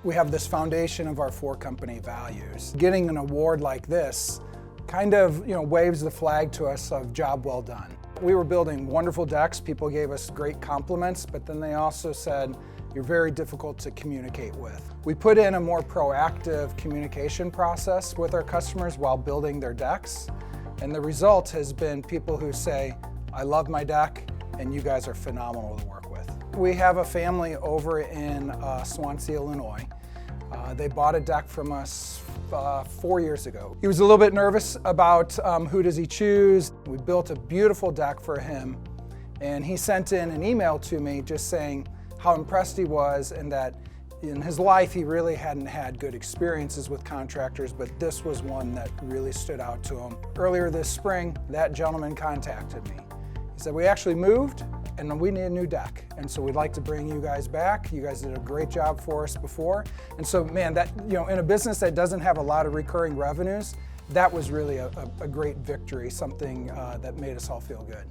We have this foundation of our 4 company values. Getting an award like this kind of waves the flag to us of job well done. We were building wonderful decks, people gave us great compliments, but then they also said, you're very difficult to communicate with. We put in a more proactive communication process with our customers while building their decks, and the result has been people who say, I love my deck, and you guys are phenomenal to work with. We have a family over in Swansea, Illinois. They bought a deck from us 4 years ago. He was a little bit nervous about who does he choose. We built a beautiful deck for him, and he sent in an email to me just saying how impressed he was and that in his life he really hadn't had good experiences with contractors, but this was one that really stood out to him. Earlier this spring, that gentleman contacted me. He said, we actually moved and we need a new deck, and so we'd like to bring you guys back. You guys did a great job for us before. And so, man, that in a business that doesn't have a lot of recurring revenues, that was really a great victory, something that made us all feel good.